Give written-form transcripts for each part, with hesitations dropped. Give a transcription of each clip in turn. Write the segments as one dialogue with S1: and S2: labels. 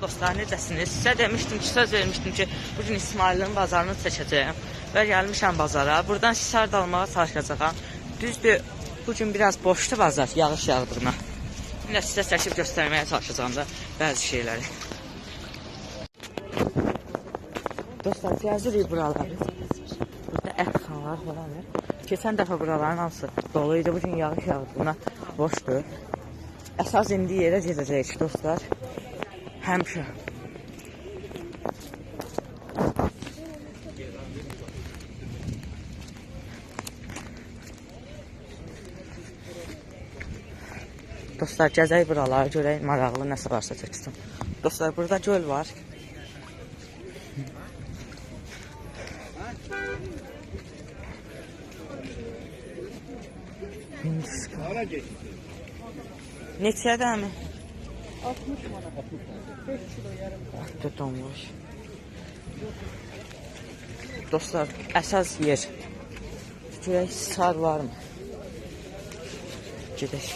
S1: Dostlar, necəsiniz? Sizə demişdim ki, söz vermişdim ki, bugün İsmailin bazarını çəkəcəyəm və gəlmişəm bazara. Buradan sisar almağa çalışacağam. Düzdür, bugün biraz boşdu bazar, yağış yağdığına. Yine sizə çəkib göstərməyə çalışacağım da bəzi şeyləri. Dostlar, gəzirik buraları. Burada ət xanlar falan var. Keçən dəfə buraların hamısı doluydu, bugün yağış yağdığına boşdur. Əsas indi yerə gedəcəyik dostlar. Həmişə. Dostlar, gəzək buraları, görək maraqlı nəsə varsa çəksin. Dostlar, burada göl var. Neçədə mi?
S2: 60 manat. 5 kilo yarım.
S1: Atdı donmuş. Dostlar, əsas yer. Görək sar varmı? Gedək.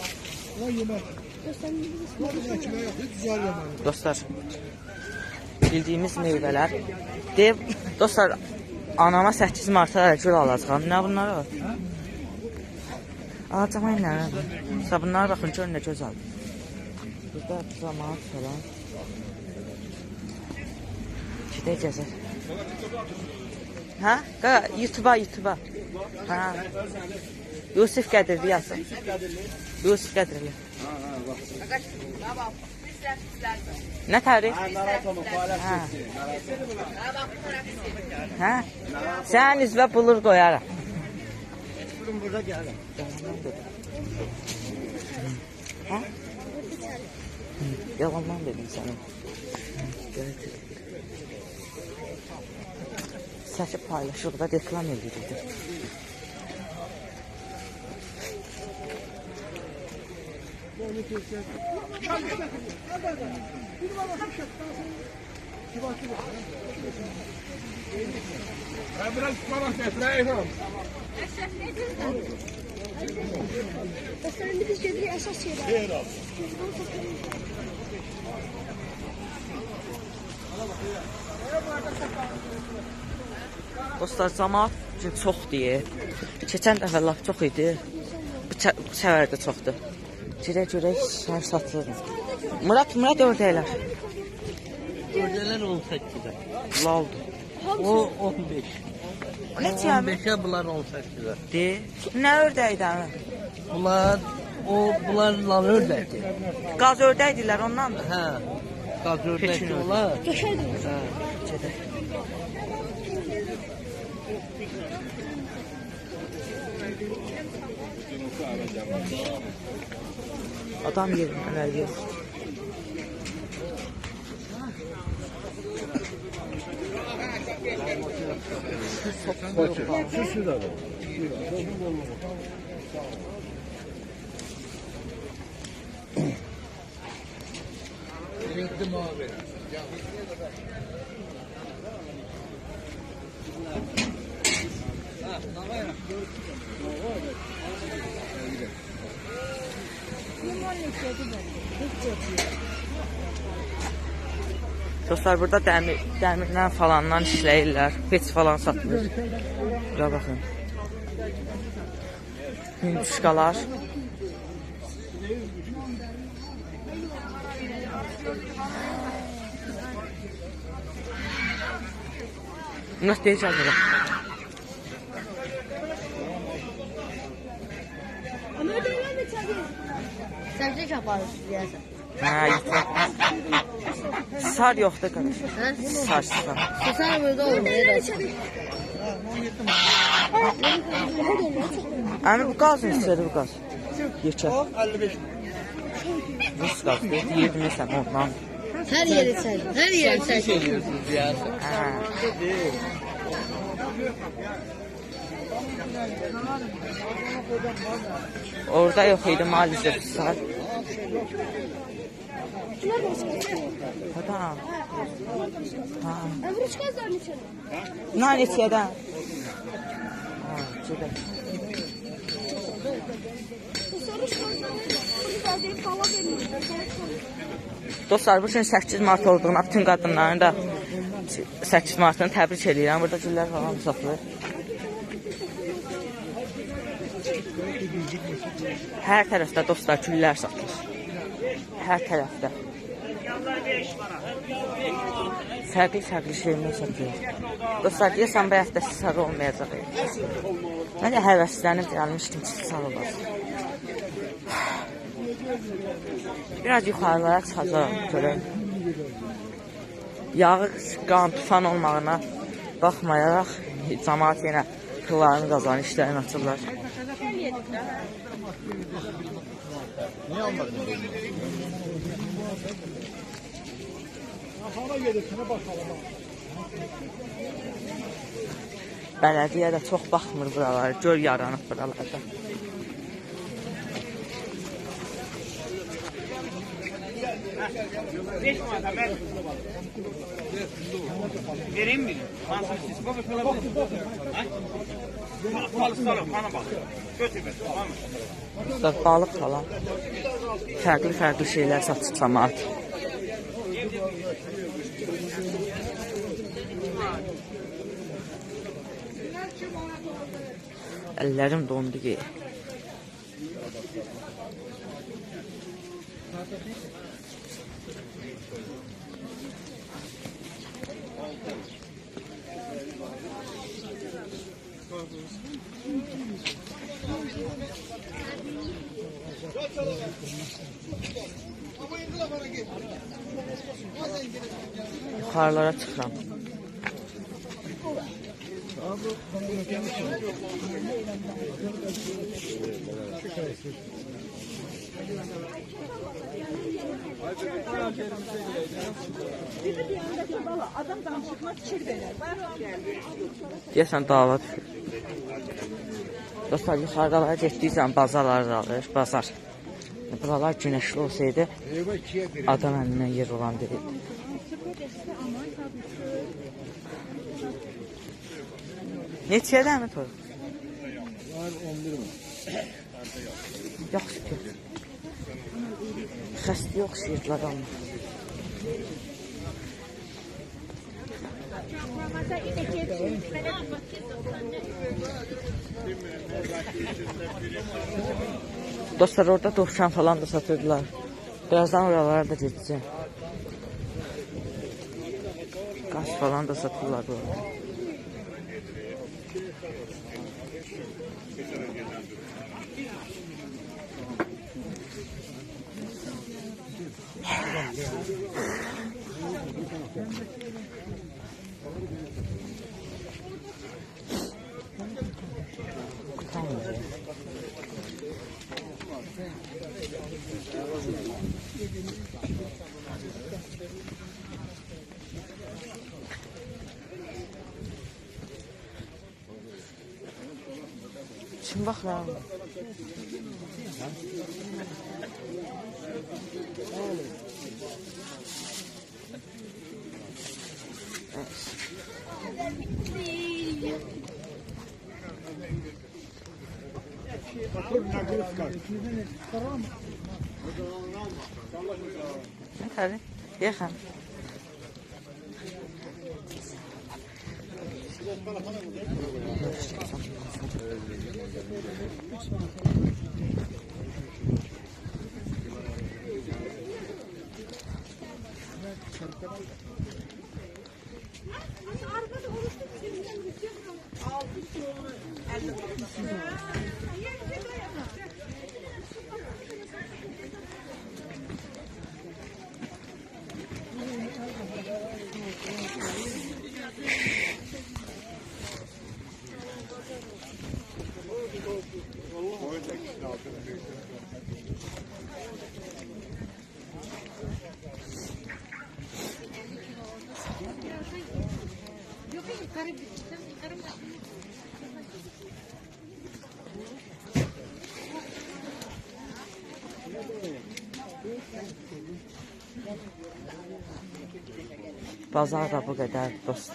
S1: Dostlar, bildiyimiz meyvələr. Deyib, dostlar, anama 8 martda gül alacağım. Nə bunlar var? Alacağım nə? Bunlara baxın, görün nə gözəl. Burada zaman falan. Gedək gəzək. Hə? YouTube'a. Hə. Yusuf Qədirli yazsın. Yusuf Qədirli. Nə tarix? Hə? Sən üzvə bulur qoyarım.
S2: Burada gəlir.
S1: Hə? Yalandan dedim sana. Çəkib paylaşıb da reklam edirdi.
S2: Biraz bana getireyim.
S3: Dostlarım, biz gedirik əsas şeylər.
S1: Dostlar, cəmaət üçün çox deyir. Keçən dəfə laf çox idi. Bu səfər də çoxdur. Görək, şəhər satılır. Murat ördəklər.
S2: Ördəklər 18'e.
S1: Laldır.
S2: O 15.
S1: Neçə mi?
S2: 15'e bunlar 18'e.
S1: De. Nə ördəkdir?
S2: Bunlar lan ördəkdir.
S1: Qaz ördəkdirlər ondandır.
S2: Hə. Qaz ördəkdir
S1: Keçin
S2: onlar.
S3: Qəşəngdir.
S2: Hə.
S1: Gedək. Adam yerindən əl yox.
S2: Şu da. Renkli mavi.
S1: Dostlar, burada dəmirdən falandan işləyirlər. Peç falan satılır. Bura baxın. Hündüşqalar. Murat deyəcək bura.
S3: Ama ödəyirlər neçədir? Səbzə kaparız deyəsən.
S1: Hə, sar yoxdur qardaş.
S3: Hə?
S1: Sar.
S3: Susar burada olmuyor.
S1: Əmi, bu qazın istədi bu qaz. Yekə.
S2: 55.
S1: Rus qaz deyil, yedirməsən ondan.
S3: Hər yeri çək. Hər yeri çək.
S2: Ediyorsunuz deyəsən.
S1: Hə. Orada yox idi maalesef sar. Tamam. Tamam.
S3: Əvruşqazlar neçədir?
S1: Bunlar neçədən? Ha, gedək.
S3: Soruş kala vermiyor.
S1: Dostlar, bu gün 8 mart olduğuna bütün qadınların da 8 martını təbrik edirəm. Burada güllər falan satılır. Hər tərəfdə dostlar güllər satılır. Hər tərəfdə. Fərqli şeylər satılır. Dostlar, deyəsən bu həftə sarı olmayacaq. Mən də həvəslənib gəlmişdim ki, sarı olasın. Biraz yuxarılara çıxacaq görək. Yağış, qan, tufan olmağına baxmayaraq cəmaət yenə pullarını qazanır, işlərini açırlar.
S2: Niye almadın? Hala gelirsin bakalım.
S1: Bələdiyyə də çox baxmır buralara, göl yaranıb buralarda.
S4: Vereyim mi?
S1: Balıq falan. Fərqli şeylər satır cəmaət. Əllərim dondu ki. Yuxarılara çıxıram. Deyəsən dava düşür. Dostlar, yuxarıdalara getdiysən bazarları da alır, bazar. Buralar günəşli olsaydı, adam əlindən yer olan deyildi. Neçəyə mi toy?
S2: Var 11 mi?
S1: Yaxşı ki. Xəstə yoxşayırdılar amma. Dostlar, orada dovşan falan da satırdılar. Birazdan oralara da gedəcəm. Qaş falan da satırlar orada. Şimdi bak lan. Hadi, yaxın. Bazar da bu qədər dost.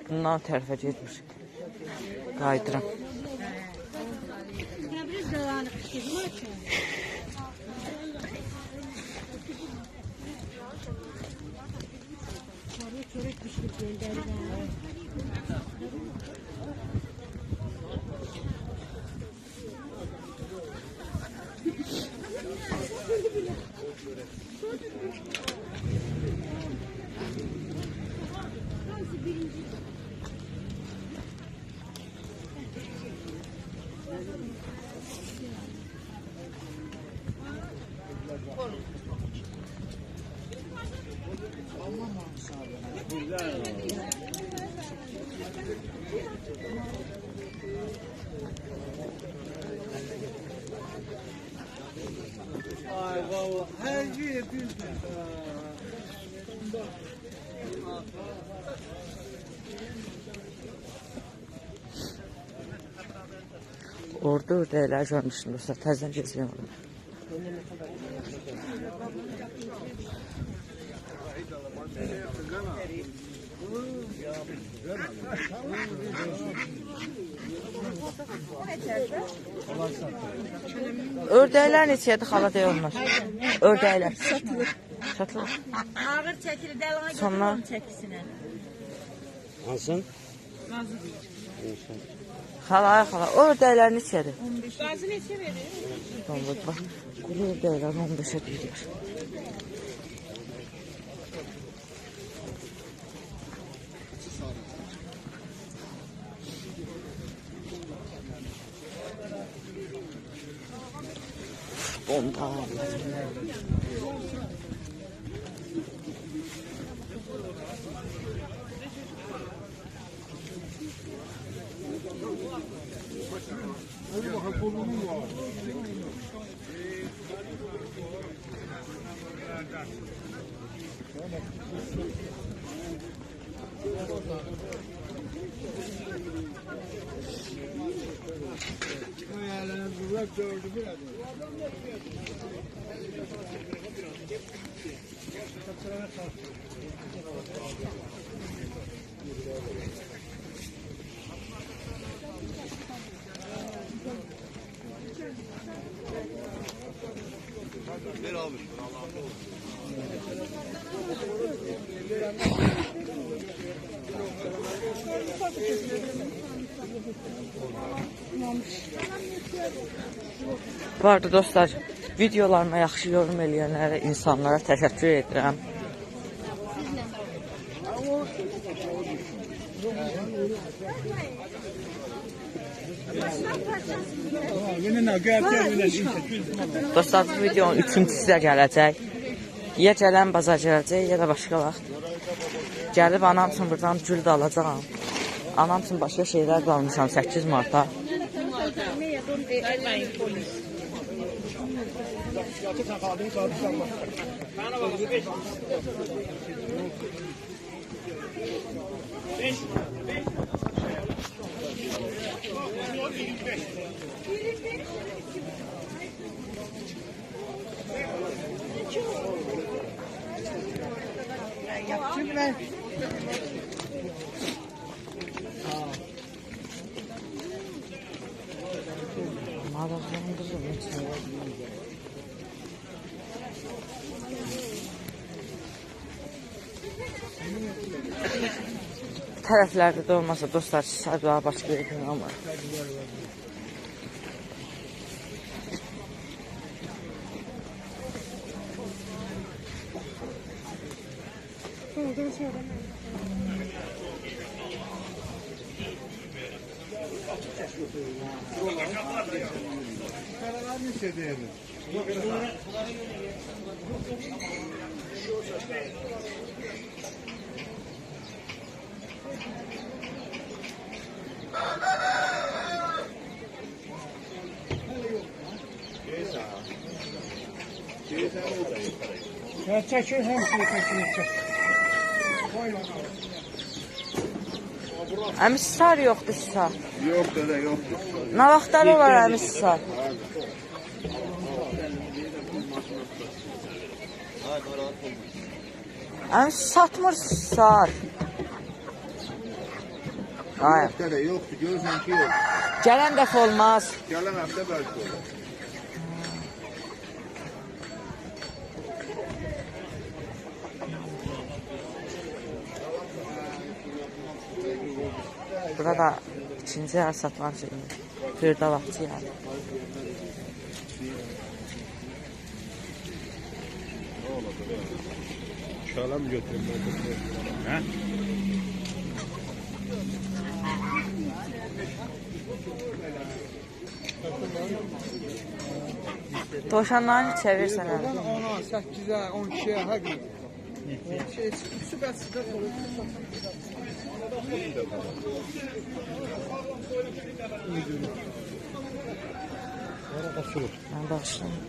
S1: Bundan tərəfə getmiş. Qayıdıram.
S3: zamanı kışkırtma açın. Çörek pişirip gönderdim.
S4: Ay baba, her şey bir
S1: Orada ördəklər görmüşdüm dostlar. Təzədən gezirəm. Ördəklər neçədir xala deyə onlar? Ördəklər. Satılır. Satılır.
S3: Ağır çəkili dəlana
S1: Sonra
S3: çəkisinə.
S4: Hasan?
S1: xala, xala, o ördəklər neçədir?
S3: 15. Qazı neçə verir?
S1: Vallahi bax, quru ördəklər 15-ə deyirlər. Bomba. Bu arada dostlar, videolarıma yaxşı yorum eləyənlərə, insanlara təşəkkür edirəm. Dostlar, bu videonun üçüncüsü də gələcək. Ya gələn bazar gələcək, ya da başqa vaxt. Gəlib anam üçün buradan gül də alacağam. Anam üçün başqa şeylər də almışam 8 Mart'a.
S2: Yaptım ben.
S1: Tərəflərdə də olmasa dostlar, sizə daha başqa bir gün ama.
S2: Çəkir, həmçinin çəkir.
S1: Əmi sisar yoxdur sisar.
S4: Yok dede yok.
S1: Nə vaxtları var əmi sisar? Əmi satmır sisar. Ay.
S4: Hafta da yoktu. Görürsen ki yok.
S1: Gələn dəfə olmaz.
S4: Gelen hafta belki olur.
S1: Burada ikinci yer satılan şey. Hırdavatçı yer.
S4: Şalam götürün. He?
S1: Dovşanlarını çevirsən hələ.
S2: 10'a, 8'e, 12'ye her gün. Şey, süper süper olur.
S1: Mən başlayayım.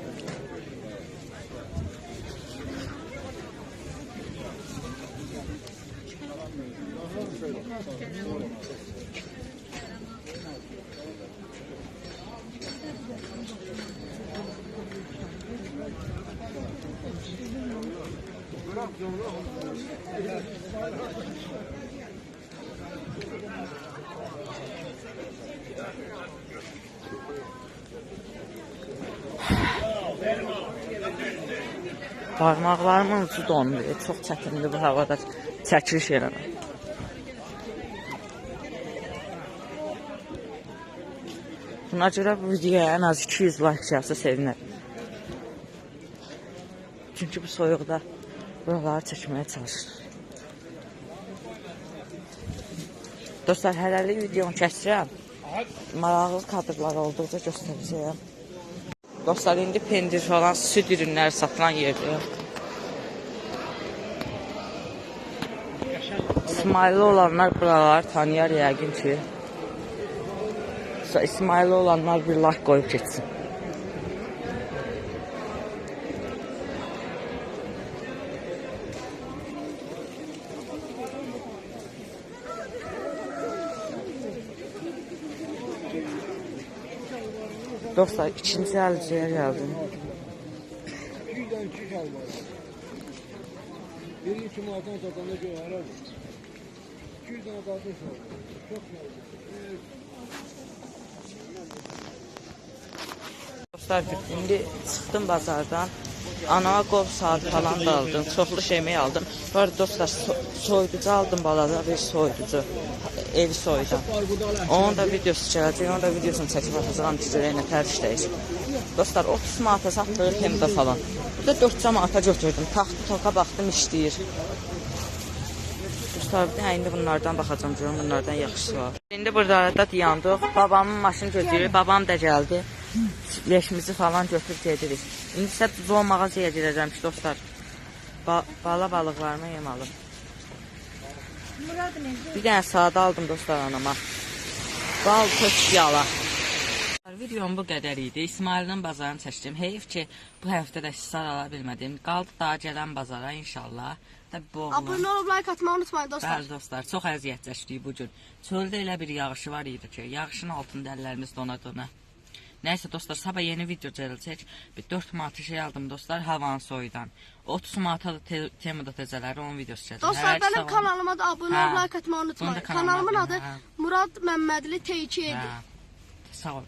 S1: Parmaqlarımın ucu dondu. Çox çətindir bu havada çəkiliş eləmək. Buna görə bu videoya ən az 200 like gəlsə sevinərəm. Çünki bu soyuqda buraları çəkməyə çalışırıq. Dostlar, hələlik videonu kəsəcəm. Maraqlı kadrlar olduqca göstərəcəyəm. Dostlar, indi pendir falan süd ürünləri satılan yerdəyəm. İsmailli olanlar buraları tanıyar yəqin ki. İsmailli olanlar bir like qoyub keçsin. Dostlar, ikinci əlicəyə gəldim.
S2: 200'den 2 şal var. Biri 2 manatdan satanda göğerler. 200'den kardeş var. Çok şal.
S1: Dostlar, indi çıxdım bazardan. Anama qov saatı falan da aldım. Çoxlu şeyimi aldım. Bu arada dostlar, soyuducu aldım balada, bir soyuducu. Evi soyudan. Onun da videosu gələcək, onun da videosunu çəkib atacağım ki, görək nə tər işləyir. Dostlar, 30 manata satılır Temdə falan. Burada 4 manata götürdüm. Taxtı toka baxdım, işləyir. Dostlar, indi bunlardan baxacağım, görüm bunlardan yaxşısı var. İndi burada da dayandıq. Babamın maşını gözləyir, babam da gəldi. Leşimizi falan götürüb gedirik. İndi isə zon mağazaya girəcəm ki, dostlar. Balıqlarımı yem alım. Bir dənə sadə aldım dostlar anama. Bal, kök, yala. Videom bu qədər idi. İsmail'in bazarını çəkdim. Heyif ki, bu həftə də hisar ala bilmədim. Qaldı daha gələn bazara inşallah.
S3: Abone olub like atmayı unutmayın dostlar.
S1: Bəli dostlar, çox əziyyət çəkdik bu gün. Çöldə elə bir yağışı var idi ki, yağışın altında əllərimiz dona-dona. Nəysə dostlar, sabah yeni video gələcək. Bir 4 manat şey aldım dostlar, havanı soyudan. 30 manata da Temada təzələri onun videosu gələcək.
S3: Dostlar, benim kanalıma da abone olub like atmayı unutmayın. Kanalımın adı Murad Məmmədli T2 idi.
S1: Sağ ol.